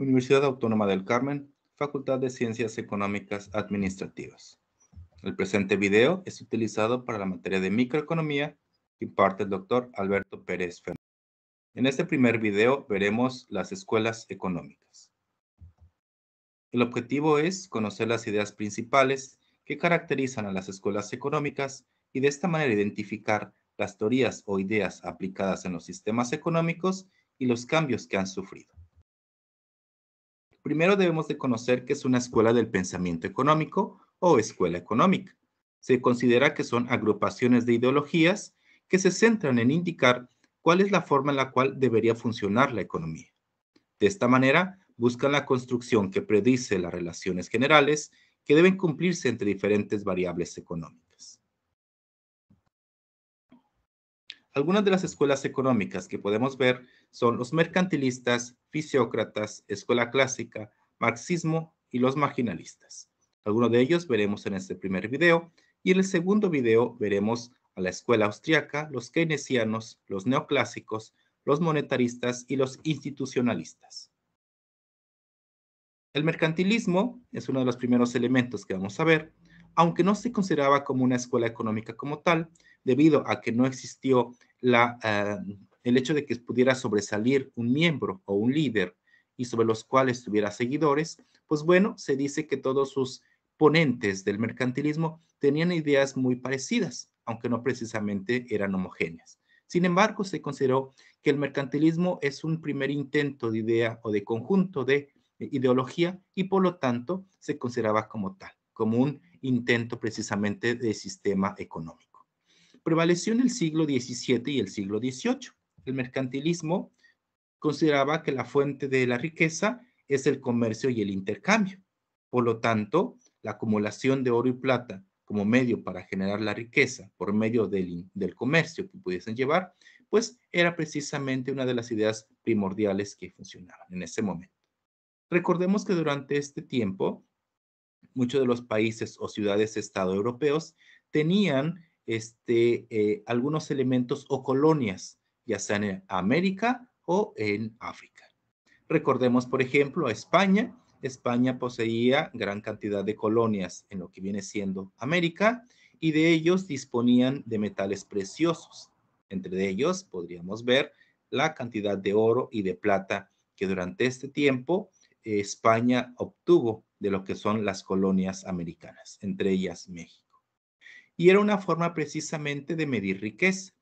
Universidad Autónoma del Carmen, Facultad de Ciencias Económicas Administrativas. El presente video es utilizado para la materia de microeconomía que imparte el doctor Alberto Pérez Fernández. En este primer video veremos las escuelas económicas. El objetivo es conocer las ideas principales que caracterizan a las escuelas económicas y de esta manera identificar las teorías o ideas aplicadas en los sistemas económicos y los cambios que han sufrido. Primero debemos de conocer qué es una escuela del pensamiento económico o escuela económica. Se considera que son agrupaciones de ideologías que se centran en indicar cuál es la forma en la cual debería funcionar la economía. De esta manera, buscan la construcción que predice las relaciones generales que deben cumplirse entre diferentes variables económicas. Algunas de las escuelas económicas que podemos ver son los mercantilistas, fisiócratas, escuela clásica, marxismo y los marginalistas. Algunos de ellos veremos en este primer video y en el segundo video veremos a la escuela austriaca, los keynesianos, los neoclásicos, los monetaristas y los institucionalistas. El mercantilismo es uno de los primeros elementos que vamos a ver, aunque no se consideraba como una escuela económica como tal, debido a que no existió el hecho de que pudiera sobresalir un miembro o un líder y sobre los cuales tuviera seguidores, pues bueno, se dice que todos sus ponentes del mercantilismo tenían ideas muy parecidas, aunque no precisamente eran homogéneas. Sin embargo, se consideró que el mercantilismo es un primer intento de idea o de conjunto de ideología y por lo tanto se consideraba como tal, como un intento precisamente de sistema económico. Prevaleció en el siglo XVII y el siglo XVIII. El mercantilismo consideraba que la fuente de la riqueza es el comercio y el intercambio. Por lo tanto, la acumulación de oro y plata como medio para generar la riqueza por medio del comercio que pudiesen llevar, pues era precisamente una de las ideas primordiales que funcionaban en ese momento. Recordemos que durante este tiempo, muchos de los países o ciudades-estado europeos tenían algunos elementos o colonias, ya sea en América o en África. Recordemos, por ejemplo, a España. España poseía gran cantidad de colonias en lo que viene siendo América y de ellos disponían de metales preciosos. Entre ellos podríamos ver la cantidad de oro y de plata que durante este tiempo España obtuvo de lo que son las colonias americanas, entre ellas México. Y era una forma precisamente de medir riqueza.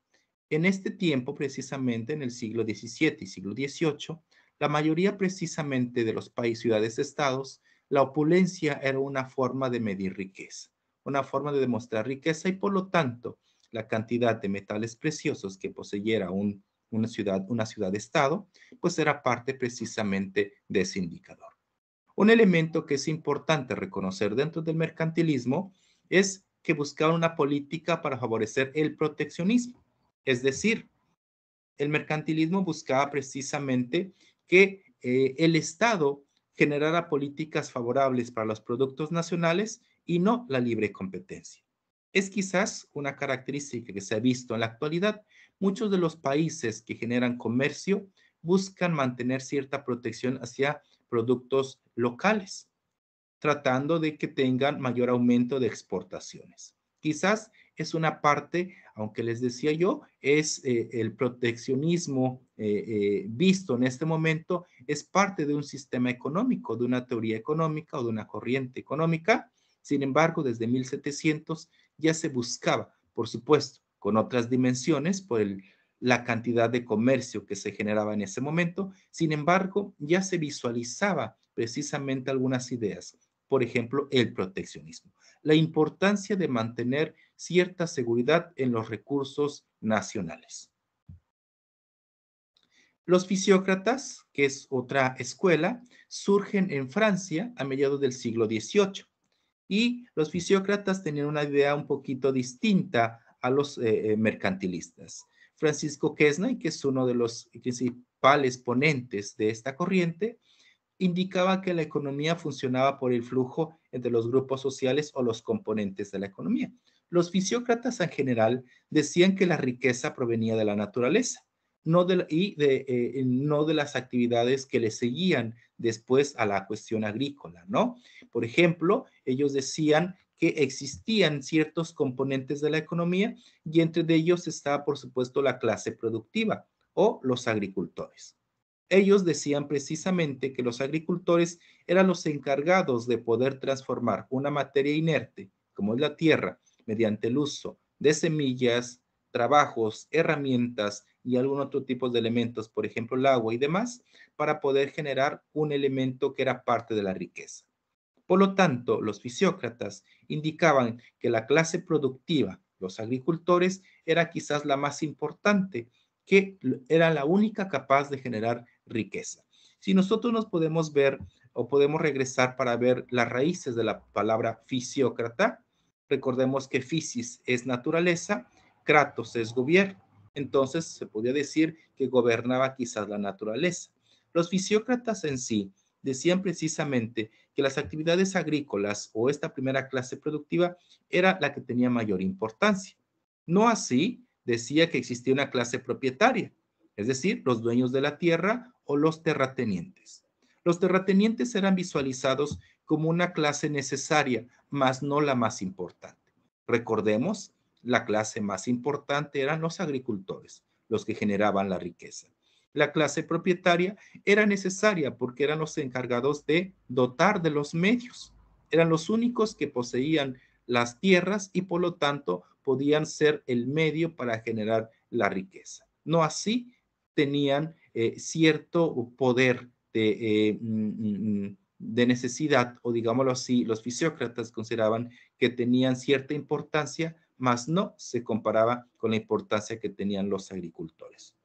En este tiempo, precisamente en el siglo XVII y siglo XVIII, la mayoría precisamente de los países, ciudades, estados, la opulencia era una forma de medir riqueza, una forma de demostrar riqueza y por lo tanto la cantidad de metales preciosos que poseyera una ciudad-estado, pues era parte precisamente de ese indicador. Un elemento que es importante reconocer dentro del mercantilismo es que buscaba una política para favorecer el proteccionismo. Es decir, el mercantilismo buscaba precisamente que el Estado generara políticas favorables para los productos nacionales y no la libre competencia. Es quizás una característica que se ha visto en la actualidad. Muchos de los países que generan comercio buscan mantener cierta protección hacia productos locales, tratando de que tengan mayor aumento de exportaciones. Quizás es una parte, aunque les decía yo, es el proteccionismo visto en este momento, es parte de un sistema económico, de una teoría económica o de una corriente económica. Sin embargo, desde 1700 ya se buscaba, por supuesto, con otras dimensiones, por la cantidad de comercio que se generaba en ese momento. Sin embargo, ya se visualizaba precisamente algunas ideas, por ejemplo, el proteccionismo, la importancia de mantener cierta seguridad en los recursos nacionales. Los fisiócratas, que es otra escuela, surgen en Francia a mediados del siglo XVIII y los fisiócratas tenían una idea un poquito distinta a los mercantilistas. Francisco Quesnay, que es uno de los principales ponentes de esta corriente, indicaba que la economía funcionaba por el flujo entre los grupos sociales o los componentes de la economía. Los fisiócratas en general decían que la riqueza provenía de la naturaleza, no de las actividades que le seguían después a la cuestión agrícola, ¿no? Por ejemplo, ellos decían que existían ciertos componentes de la economía y entre ellos está, por supuesto, la clase productiva o los agricultores. Ellos decían precisamente que los agricultores eran los encargados de poder transformar una materia inerte, como es la tierra, mediante el uso de semillas, trabajos, herramientas y algún otro tipo de elementos, por ejemplo, el agua y demás, para poder generar un elemento que era parte de la riqueza. Por lo tanto, los fisiócratas indicaban que la clase productiva, los agricultores, era quizás la más importante, que era la única capaz de generar riqueza. Si nosotros nos podemos ver o podemos regresar para ver las raíces de la palabra fisiócrata, recordemos que physis es naturaleza, kratos es gobierno. Entonces se podría decir que gobernaba quizás la naturaleza. Los fisiócratas en sí decían precisamente que las actividades agrícolas o esta primera clase productiva era la que tenía mayor importancia. No así decía que existía una clase propietaria, es decir, los dueños de la tierra o los terratenientes. Los terratenientes eran visualizados como una clase necesaria, mas no la más importante. Recordemos, la clase más importante eran los agricultores, los que generaban la riqueza. La clase propietaria era necesaria porque eran los encargados de dotar de los medios. Eran los únicos que poseían las tierras y por lo tanto podían ser el medio para generar la riqueza. No así tenían cierto poder de necesidad, o digámoslo así, los fisiócratas consideraban que tenían cierta importancia, mas no se comparaba con la importancia que tenían los agricultores.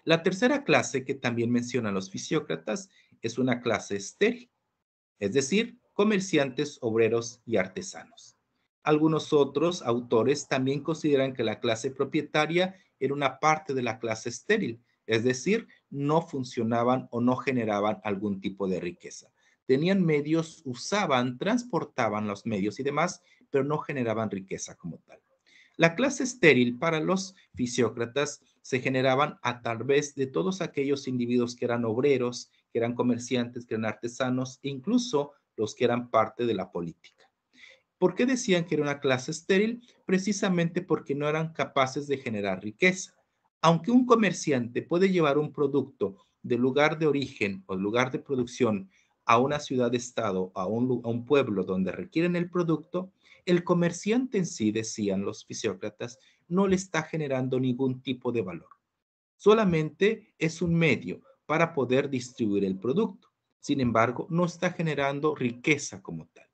La tercera clase que también mencionan los fisiócratas es una clase estéril, es decir, comerciantes, obreros y artesanos. Algunos otros autores también consideran que la clase propietaria era una parte de la clase estéril, es decir, no funcionaban o no generaban algún tipo de riqueza. Tenían medios, usaban, transportaban los medios y demás, pero no generaban riqueza como tal. La clase estéril para los fisiócratas se generaban a través de todos aquellos individuos que eran obreros, que eran comerciantes, que eran artesanos, e incluso los que eran parte de la política. ¿Por qué decían que era una clase estéril? Precisamente porque no eran capaces de generar riqueza. Aunque un comerciante puede llevar un producto del lugar de origen o lugar de producción a una ciudad-estado, a un pueblo donde requieren el producto, el comerciante en sí, decían los fisiócratas, no le está generando ningún tipo de valor. Solamente es un medio para poder distribuir el producto. Sin embargo, no está generando riqueza como tal.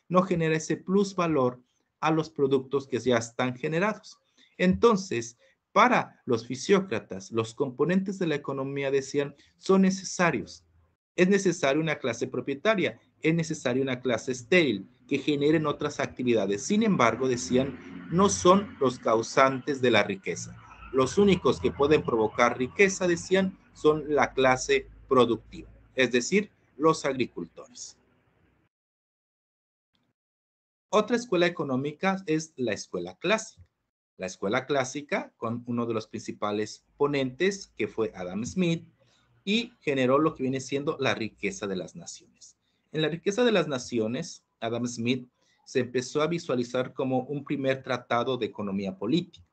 No genera ese plus valor a los productos que ya están generados. Entonces, para los fisiócratas, los componentes de la economía decían son necesarios. Es necesaria una clase propietaria, es necesaria una clase estéril que generen otras actividades. Sin embargo, decían, no son los causantes de la riqueza. Los únicos que pueden provocar riqueza, decían, son la clase productiva, es decir, los agricultores. Otra escuela económica es la escuela clásica. La escuela clásica, con uno de los principales ponentes, que fue Adam Smith, y generó lo que viene siendo la riqueza de las naciones. En la riqueza de las naciones, Adam Smith se empezó a visualizar como un primer tratado de economía política.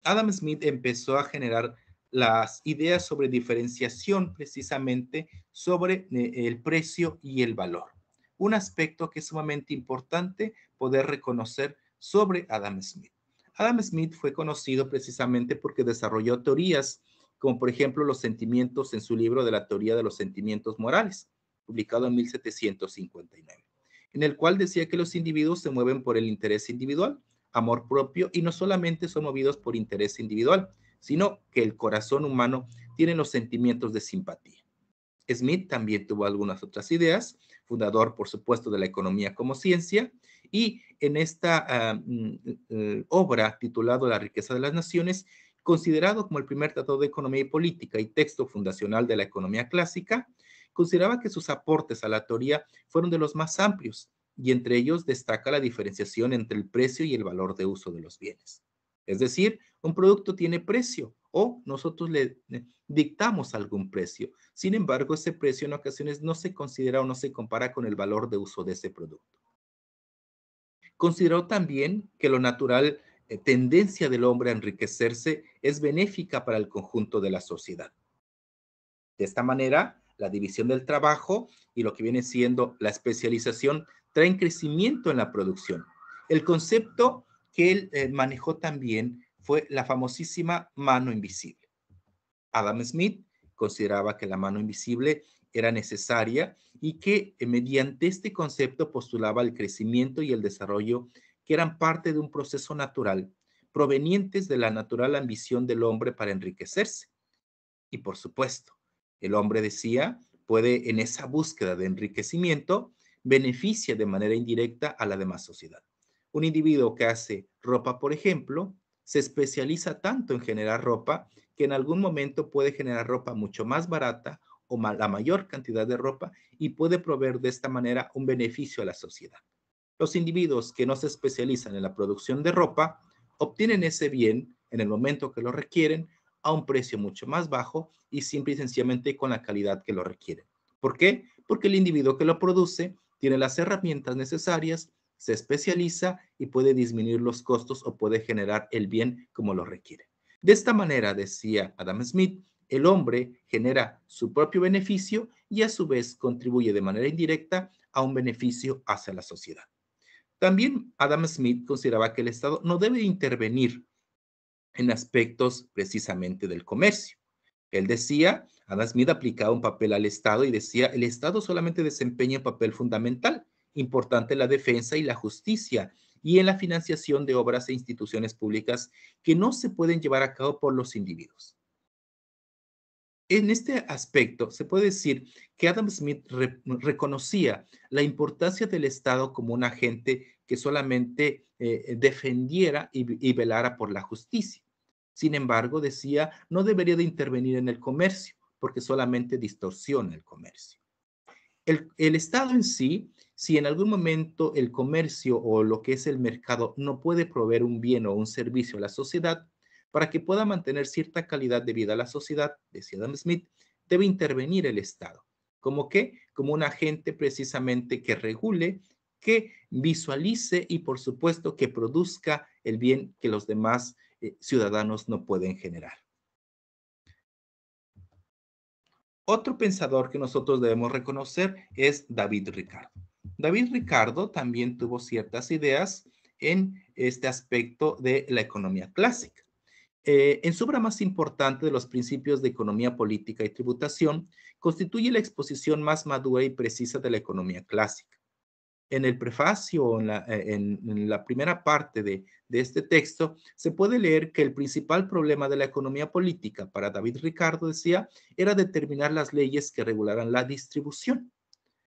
Adam Smith empezó a generar las ideas sobre diferenciación precisamente sobre el precio y el valor. Un aspecto que es sumamente importante poder reconocer sobre Adam Smith. Adam Smith fue conocido precisamente porque desarrolló teorías como por ejemplo los sentimientos en su libro de la teoría de los sentimientos morales, publicado en 1759, en el cual decía que los individuos se mueven por el interés individual, amor propio, y no solamente son movidos por interés individual, sino que el corazón humano tiene los sentimientos de simpatía. Smith también tuvo algunas otras ideas, fundador, por supuesto, de la economía como ciencia, y en esta obra titulada La riqueza de las naciones, considerado como el primer tratado de economía y política y texto fundacional de la economía clásica, consideraba que sus aportes a la teoría fueron de los más amplios, y entre ellos destaca la diferenciación entre el precio y el valor de uso de los bienes. Es decir, un producto tiene precio o nosotros le dictamos algún precio. Sin embargo, ese precio en ocasiones no se considera o no se compara con el valor de uso de ese producto. Consideró también que lo natural tendencia del hombre a enriquecerse es benéfica para el conjunto de la sociedad. De esta manera, la división del trabajo y lo que viene siendo la especialización traen crecimiento en la producción. El concepto que él manejó también fue la famosísima mano invisible. Adam Smith consideraba que la mano invisible era necesaria y que mediante este concepto postulaba el crecimiento y el desarrollo que eran parte de un proceso natural, provenientes de la natural ambición del hombre para enriquecerse. Y por supuesto, el hombre decía, puede en esa búsqueda de enriquecimiento beneficia de manera indirecta a la demás sociedad. Un individuo que hace ropa, por ejemplo, se especializa tanto en generar ropa que en algún momento puede generar ropa mucho más barata o la mayor cantidad de ropa y puede proveer de esta manera un beneficio a la sociedad. Los individuos que no se especializan en la producción de ropa obtienen ese bien en el momento que lo requieren a un precio mucho más bajo y simple y sencillamente con la calidad que lo requieren. ¿Por qué? Porque el individuo que lo produce tiene las herramientas necesarias, se especializa y puede disminuir los costos o puede generar el bien como lo requiere. De esta manera, decía Adam Smith, el hombre genera su propio beneficio y a su vez contribuye de manera indirecta a un beneficio hacia la sociedad. También Adam Smith consideraba que el Estado no debe intervenir en aspectos precisamente del comercio. Él decía, Adam Smith aplicaba un papel al Estado y decía, el Estado solamente desempeña un papel fundamental, importante en la defensa y la justicia y en la financiación de obras e instituciones públicas que no se pueden llevar a cabo por los individuos. En este aspecto, se puede decir que Adam Smith reconocía la importancia del Estado como un agente que solamente defendiera y velara por la justicia. Sin embargo, decía, no debería de intervenir en el comercio, porque solamente distorsiona el comercio. El Estado en sí, si en algún momento el comercio o lo que es el mercado no puede proveer un bien o un servicio a la sociedad, para que pueda mantener cierta calidad de vida a la sociedad, decía Adam Smith, debe intervenir el Estado. ¿Cómo qué? Como un agente precisamente que regule, que visualice y por supuesto que produzca el bien que los demás ciudadanos no pueden generar. Otro pensador que nosotros debemos reconocer es David Ricardo. David Ricardo también tuvo ciertas ideas en este aspecto de la economía clásica. En su obra más importante de los principios de economía política y tributación, constituye la exposición más madura y precisa de la economía clásica. En el prefacio, en la primera parte de este texto, se puede leer que el principal problema de la economía política para David Ricardo, decía, era determinar las leyes que regularan la distribución.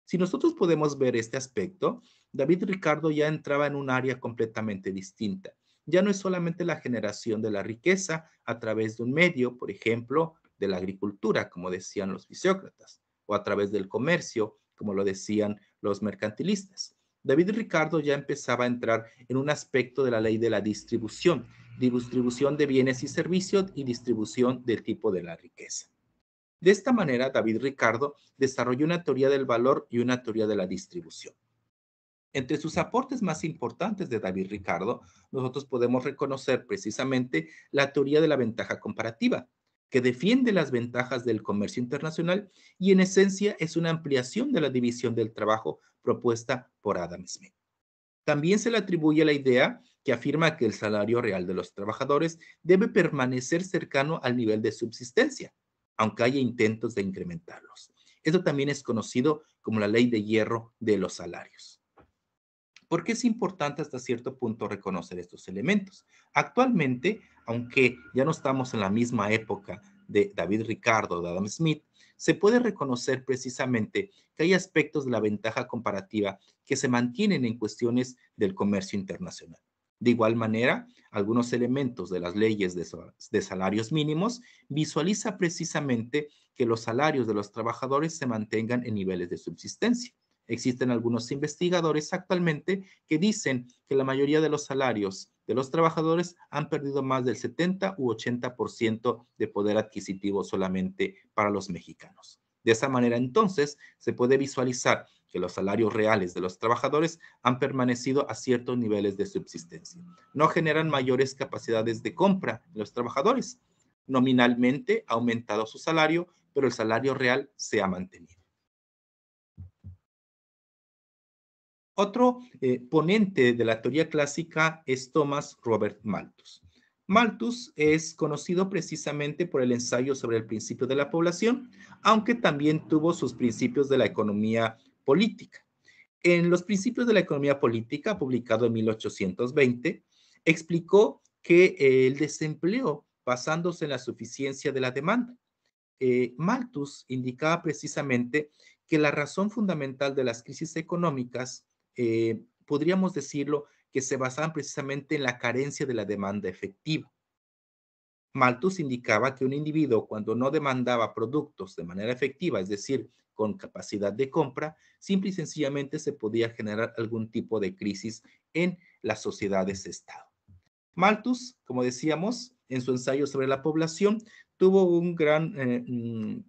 Si nosotros podemos ver este aspecto, David Ricardo ya entraba en un área completamente distinta. Ya no es solamente la generación de la riqueza a través de un medio, por ejemplo, de la agricultura, como decían los fisiócratas, o a través del comercio, como lo decían los mercantilistas. David Ricardo ya empezaba a entrar en un aspecto de la ley de la distribución de bienes y servicios y distribución del tipo de la riqueza. De esta manera, David Ricardo desarrolló una teoría del valor y una teoría de la distribución. Entre sus aportes más importantes de David Ricardo, nosotros podemos reconocer precisamente la teoría de la ventaja comparativa, que defiende las ventajas del comercio internacional y en esencia es una ampliación de la división del trabajo propuesta por Adam Smith. También se le atribuye la idea que afirma que el salario real de los trabajadores debe permanecer cercano al nivel de subsistencia, aunque haya intentos de incrementarlos. Esto también es conocido como la ley de hierro de los salarios. ¿Por qué es importante hasta cierto punto reconocer estos elementos? Actualmente, aunque ya no estamos en la misma época de David Ricardo o de Adam Smith, se puede reconocer precisamente que hay aspectos de la ventaja comparativa que se mantienen en cuestiones del comercio internacional. De igual manera, algunos elementos de las leyes de salarios mínimos visualiza precisamente que los salarios de los trabajadores se mantengan en niveles de subsistencia. Existen algunos investigadores actualmente que dicen que la mayoría de los salarios de los trabajadores han perdido más del 70 u 80% de poder adquisitivo solamente para los mexicanos. De esa manera, entonces, se puede visualizar que los salarios reales de los trabajadores han permanecido a ciertos niveles de subsistencia. No generan mayores capacidades de compra en los trabajadores. Nominalmente ha aumentado su salario, pero el salario real se ha mantenido. Otro ponente de la teoría clásica es Thomas Robert Malthus. Malthus es conocido precisamente por el ensayo sobre el principio de la población, aunque también tuvo sus principios de la economía política. En los principios de la economía política, publicado en 1820, explicó que el desempleo, basándose en la suficiencia de la demanda. Malthus indicaba precisamente que la razón fundamental de las crisis económicas, podríamos decirlo, que se basaban precisamente en la carencia de la demanda efectiva. Malthus indicaba que un individuo, cuando no demandaba productos de manera efectiva, es decir, con capacidad de compra, simple y sencillamente se podía generar algún tipo de crisis en las sociedades-estado. Malthus, como decíamos, en su ensayo sobre la población, tuvo un gran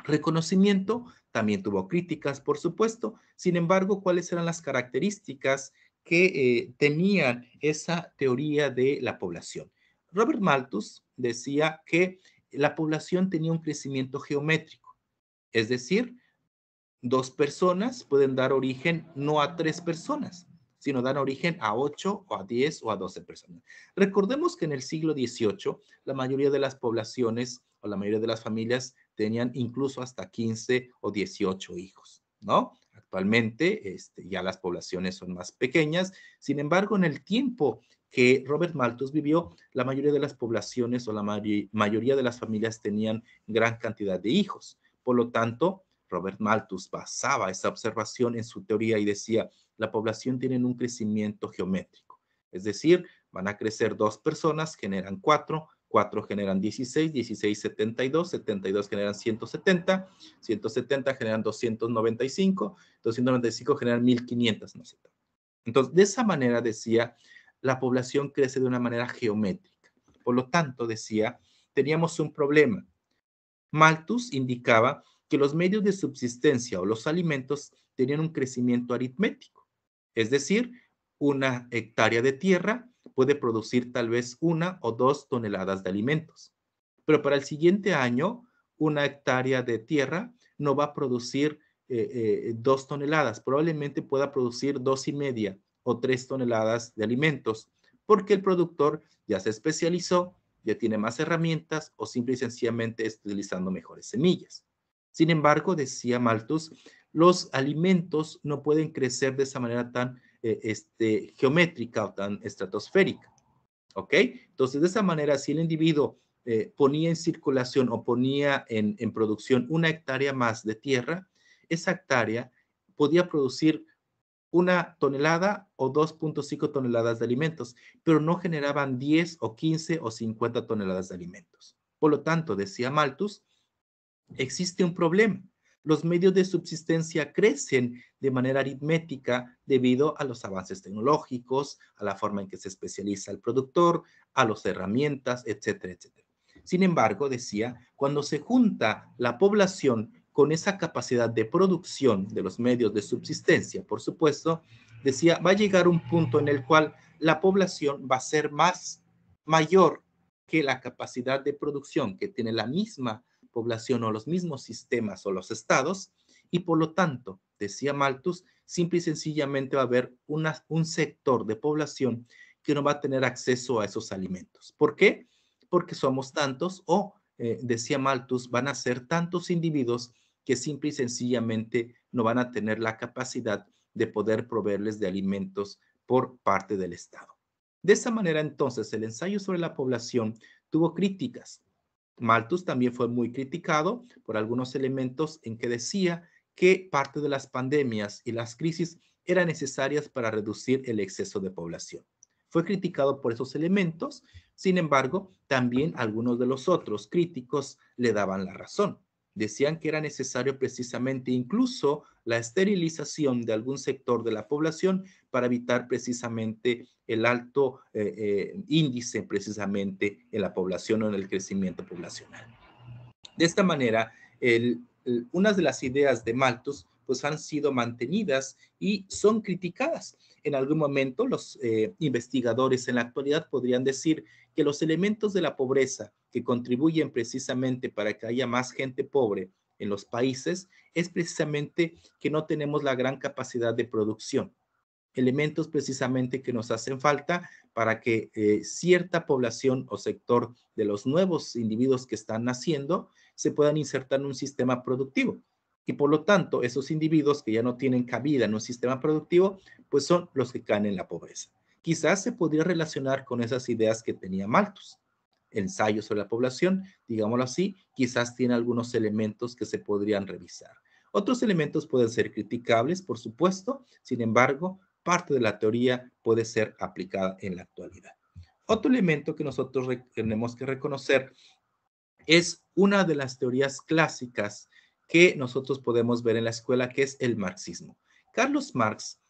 reconocimiento, también tuvo críticas, por supuesto. Sin embargo, ¿cuáles eran las características que tenían esa teoría de la población? Robert Malthus decía que la población tenía un crecimiento geométrico, es decir, dos personas pueden dar origen no a tres personas, sino dan origen a 8 o a 10 o a 12 personas. Recordemos que en el siglo XVIII la mayoría de las poblaciones o la mayoría de las familias tenían incluso hasta 15 o 18 hijos, ¿no? Actualmente ya las poblaciones son más pequeñas. Sin embargo, en el tiempo que Robert Malthus vivió, la mayoría de las poblaciones o la mayoría de las familias tenían gran cantidad de hijos. Por lo tanto, Robert Malthus basaba esa observación en su teoría y decía, la población tiene un crecimiento geométrico. Es decir, van a crecer dos personas, generan cuatro, cuatro generan 16, 16 72, 72 generan 170, 170 generan 295, 295 generan 1500, no sé. Entonces, de esa manera decía, la población crece de una manera geométrica. Por lo tanto, decía, teníamos un problema. Malthus indicaba que los medios de subsistencia o los alimentos tenían un crecimiento aritmético. Es decir, una hectárea de tierra puede producir tal vez 1 o 2 toneladas de alimentos. Pero para el siguiente año, una hectárea de tierra no va a producir 2 toneladas. Probablemente pueda producir 2,5 o 3 toneladas de alimentos, porque el productor ya se especializó, ya tiene más herramientas o simple y sencillamente está utilizando mejores semillas. Sin embargo, decía Malthus, los alimentos no pueden crecer de esa manera tan geométrica o tan estratosférica. ¿Ok? Entonces, de esa manera, si el individuo ponía en circulación o ponía en producción una hectárea más de tierra, esa hectárea podía producir 1 tonelada o 2,5 toneladas de alimentos, pero no generaban 10 o 15 o 50 toneladas de alimentos. Por lo tanto, decía Malthus, existe un problema. Los medios de subsistencia crecen de manera aritmética debido a los avances tecnológicos, a la forma en que se especializa el productor, a las herramientas, etcétera, etcétera. Sin embargo, decía, cuando se junta la población con esa capacidad de producción de los medios de subsistencia, por supuesto, decía, va a llegar un punto en el cual la población va a ser mayor que la capacidad de producción que tiene la misma población o los mismos sistemas o los estados, y por lo tanto, decía Malthus, simple y sencillamente va a haber un sector de población que no va a tener acceso a esos alimentos. ¿Por qué? Porque somos tantos o, decía Malthus, van a ser tantos individuos que simple y sencillamente no van a tener la capacidad de poder proveerles de alimentos por parte del Estado. De esa manera, entonces, el ensayo sobre la población tuvo críticas. Malthus también fue muy criticado por algunos elementos en que decía que parte de las pandemias y las crisis eran necesarias para reducir el exceso de población. Fue criticado por esos elementos, sin embargo, también algunos de los otros críticos le daban la razón. Decían que era necesario precisamente incluso la esterilización de algún sector de la población para evitar precisamente el alto índice precisamente en la población o en el crecimiento poblacional. De esta manera, unas de las ideas de Malthus pues han sido mantenidas y son criticadas. En algún momento los investigadores en la actualidad podrían decir que los elementos de la pobreza que contribuyen precisamente para que haya más gente pobre en los países es precisamente que no tenemos la gran capacidad de producción, elementos precisamente que nos hacen falta para que cierta población o sector de los nuevos individuos que están naciendo se puedan insertar en un sistema productivo. Y por lo tanto, esos individuos que ya no tienen cabida en un sistema productivo, pues son los que caen en la pobreza. Quizás se podría relacionar con esas ideas que tenía Malthus. El ensayo sobre la población, digámoslo así, quizás tiene algunos elementos que se podrían revisar. Otros elementos pueden ser criticables, por supuesto, sin embargo, parte de la teoría puede ser aplicada en la actualidad. Otro elemento que nosotros tenemos que reconocer es una de las teorías clásicas que nosotros podemos ver en la escuela, que es el marxismo. Carlos Marx,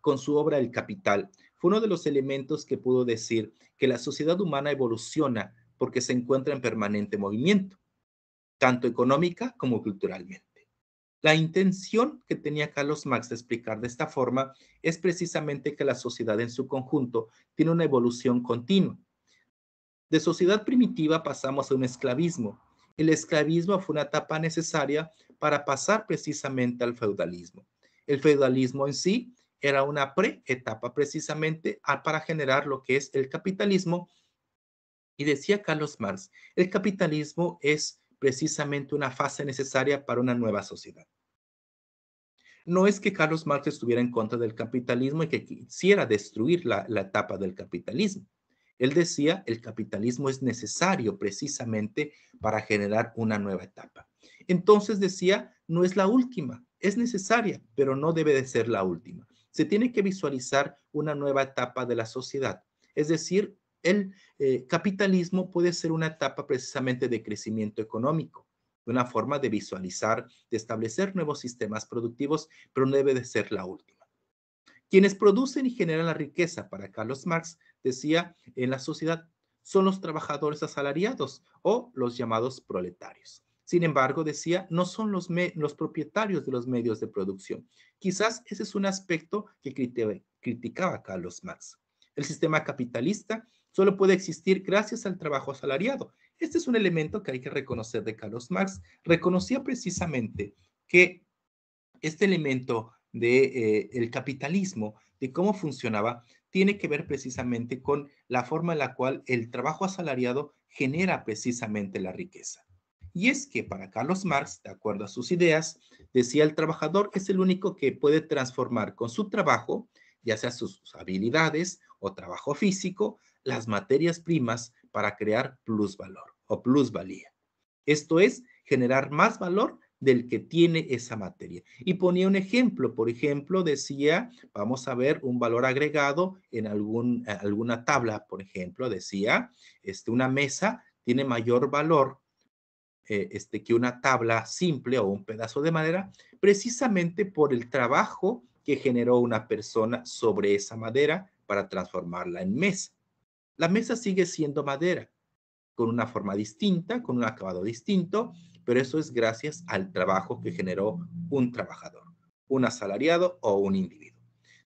con su obra El Capital, fue uno de los elementos que pudo decir que la sociedad humana evoluciona porque se encuentra en permanente movimiento, tanto económica como culturalmente. La intención que tenía Carlos Marx de explicar de esta forma es precisamente que la sociedad en su conjunto tiene una evolución continua. De sociedad primitiva pasamos a un esclavismo. El esclavismo fue una etapa necesaria para pasar precisamente al feudalismo. El feudalismo en sí era una pre-etapa precisamente para generar lo que es el capitalismo. Y decía Carlos Marx, el capitalismo es precisamente una fase necesaria para una nueva sociedad. No es que Carlos Marx estuviera en contra del capitalismo y que quisiera destruir la etapa del capitalismo. Él decía, el capitalismo es necesario precisamente para generar una nueva etapa. Entonces decía, no es la última, es necesaria, pero no debe de ser la última. Se tiene que visualizar una nueva etapa de la sociedad. Es decir, el capitalismo puede ser una etapa precisamente de crecimiento económico, una forma de visualizar, de establecer nuevos sistemas productivos, pero no debe de ser la última. Quienes producen y generan la riqueza, para Carlos Marx, decía, en la sociedad son los trabajadores asalariados o los llamados proletarios. Sin embargo, decía, no son los propietarios de los medios de producción. Quizás ese es un aspecto que criticaba Carlos Marx. El sistema capitalista solo puede existir gracias al trabajo asalariado. Este es un elemento que hay que reconocer de Carlos Marx. Reconocía precisamente que este elemento del capitalismo, de cómo funcionaba, tiene que ver precisamente con la forma en la cual el trabajo asalariado genera precisamente la riqueza. Y es que para Carlos Marx, de acuerdo a sus ideas, decía el trabajador es el único que puede transformar con su trabajo, ya sea sus habilidades o trabajo físico, las materias primas para crear plusvalor o plusvalía. Esto es, generar más valor del que tiene esa materia. Y ponía un ejemplo, por ejemplo, decía, vamos a ver un valor agregado en alguna tabla, por ejemplo, decía, una mesa tiene mayor valor que una tabla simple o un pedazo de madera, precisamente por el trabajo que generó una persona sobre esa madera para transformarla en mesa. La mesa sigue siendo madera, con una forma distinta, con un acabado distinto, pero eso es gracias al trabajo que generó un trabajador, un asalariado o un individuo.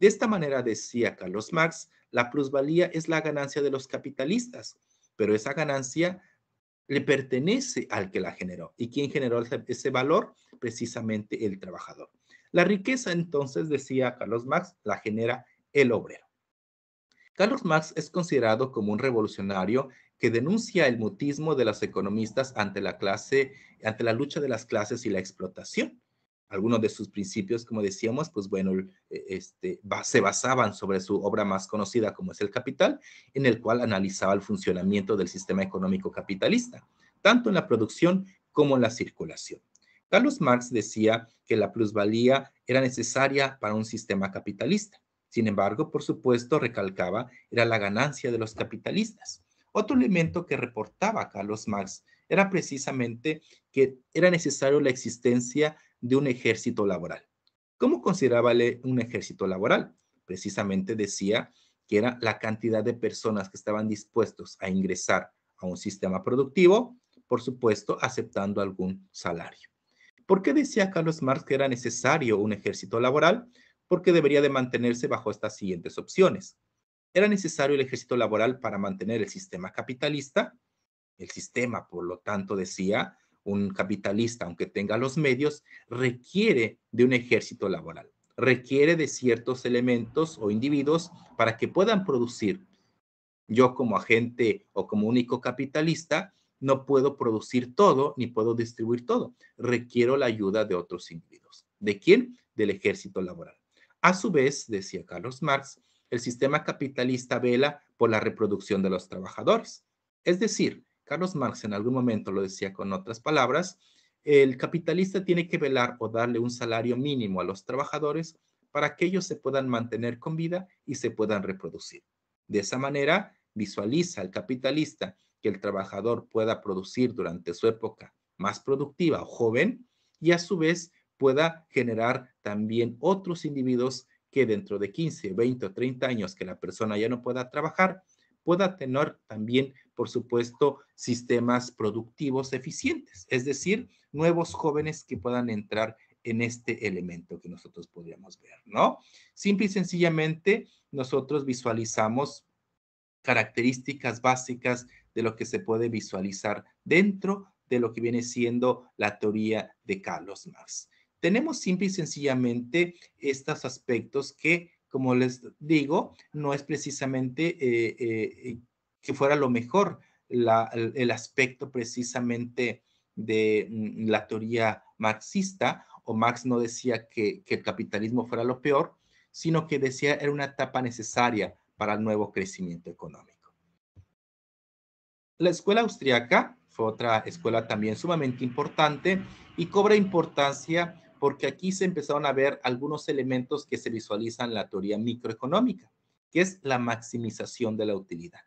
De esta manera, decía Carlos Marx, la plusvalía es la ganancia de los capitalistas, pero esa ganancia le pertenece al que la generó. ¿Y quién generó ese valor? Precisamente el trabajador. La riqueza, entonces, decía Carlos Marx, la genera el obrero. Carlos Marx es considerado como un revolucionario que denuncia el mutismo de los economistas ante la lucha de las clases y la explotación. Algunos de sus principios, como decíamos, pues bueno, se basaban sobre su obra más conocida, como es El Capital, en el cual analizaba el funcionamiento del sistema económico capitalista, tanto en la producción como en la circulación. Carlos Marx decía que la plusvalía era necesaria para un sistema capitalista. Sin embargo, por supuesto, recalcaba, era la ganancia de los capitalistas. Otro elemento que reportaba Carlos Marx era precisamente que era necesario la existencia de un ejército laboral. ¿Cómo consideraba un ejército laboral? Precisamente decía que era la cantidad de personas que estaban dispuestos a ingresar a un sistema productivo, por supuesto, aceptando algún salario. ¿Por qué decía Carlos Marx que era necesario un ejército laboral? Porque debería de mantenerse bajo estas siguientes opciones. Era necesario el ejército laboral para mantener el sistema capitalista. El sistema, por lo tanto, decía, un capitalista, aunque tenga los medios, requiere de un ejército laboral, requiere de ciertos elementos o individuos para que puedan producir. Yo como agente o como único capitalista no puedo producir todo ni puedo distribuir todo. Requiero la ayuda de otros individuos. ¿De quién? Del ejército laboral. A su vez, decía Carlos Marx, el sistema capitalista vela por la reproducción de los trabajadores. Es decir, Carlos Marx en algún momento lo decía con otras palabras, el capitalista tiene que velar o darle un salario mínimo a los trabajadores para que ellos se puedan mantener con vida y se puedan reproducir. De esa manera, visualiza el capitalista que el trabajador pueda producir durante su época más productiva o joven y a su vez pueda generar también otros individuos que dentro de 15, 20 o 30 años que la persona ya no pueda trabajar, pueda tener también, por supuesto, sistemas productivos eficientes, es decir, nuevos jóvenes que puedan entrar en este elemento que nosotros podríamos ver, ¿no? Simple y sencillamente, nosotros visualizamos características básicas de lo que se puede visualizar dentro de lo que viene siendo la teoría de Carlos Marx. Tenemos simple y sencillamente estos aspectos que, como les digo, no es precisamente que fuera lo mejor el aspecto precisamente de la teoría marxista, o Marx no decía que el capitalismo fuera lo peor, sino que decía era una etapa necesaria para el nuevo crecimiento económico. La escuela austriaca fue otra escuela también sumamente importante y cobra importancia porque aquí se empezaron a ver algunos elementos que se visualizan en la teoría microeconómica, que es la maximización de la utilidad.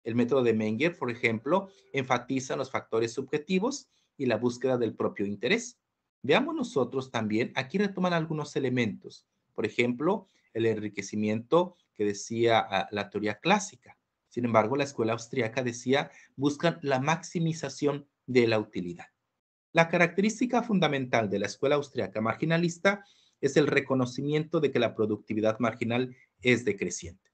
El método de Menger, por ejemplo, enfatiza los factores subjetivos y la búsqueda del propio interés. Veamos nosotros también, aquí retoman algunos elementos. Por ejemplo, el enriquecimiento que decía la teoría clásica. Sin embargo, la escuela austríaca decía, buscan la maximización de la utilidad. La característica fundamental de la escuela austríaca marginalista es el reconocimiento de que la productividad marginal es decreciente.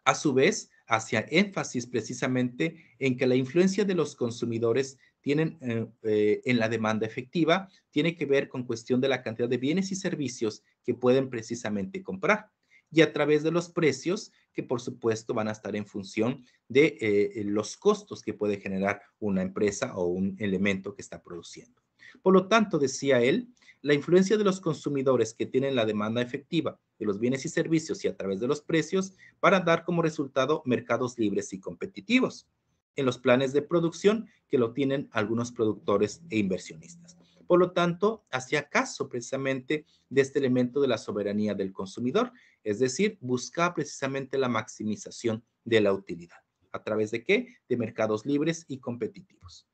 A su vez, hacía énfasis precisamente en que la influencia de los consumidores en la demanda efectiva tiene que ver con cuestión de la cantidad de bienes y servicios que pueden precisamente comprar y a través de los precios que por supuesto van a estar en función de los costos que puede generar una empresa o un elemento que está produciendo. Por lo tanto, decía él, la influencia de los consumidores que tienen la demanda efectiva de los bienes y servicios y a través de los precios para dar como resultado mercados libres y competitivos en los planes de producción que lo tienen algunos productores e inversionistas. Por lo tanto, hacía caso precisamente de este elemento de la soberanía del consumidor, es decir, buscaba precisamente la maximización de la utilidad. ¿A través de qué? De mercados libres y competitivos.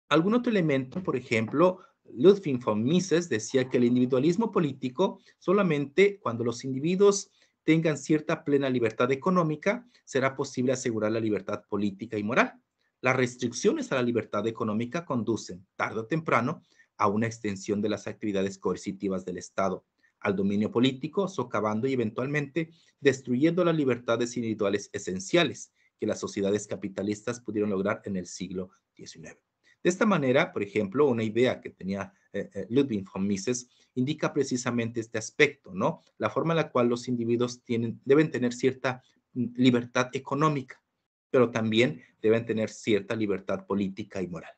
Algún otro elemento, por ejemplo, Ludwig von Mises decía que el individualismo político solamente cuando los individuos tengan cierta plena libertad económica será posible asegurar la libertad política y moral. Las restricciones a la libertad económica conducen, tarde o temprano, a una extensión de las actividades coercitivas del Estado, al dominio político, socavando y eventualmente destruyendo las libertades individuales esenciales que las sociedades capitalistas pudieron lograr en el siglo XIX. De esta manera, por ejemplo, una idea que tenía Ludwig von Mises indica precisamente este aspecto, ¿no? La forma en la cual los individuos deben tener cierta libertad económica, pero también deben tener cierta libertad política y moral.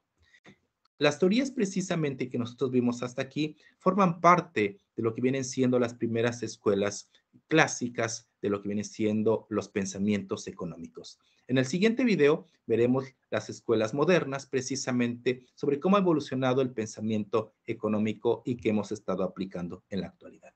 Las teorías precisamente que nosotros vimos hasta aquí forman parte de lo que vienen siendo las primeras escuelas clásicas de lo que vienen siendo los pensamientos económicos. En el siguiente video veremos las escuelas modernas precisamente sobre cómo ha evolucionado el pensamiento económico y que hemos estado aplicando en la actualidad.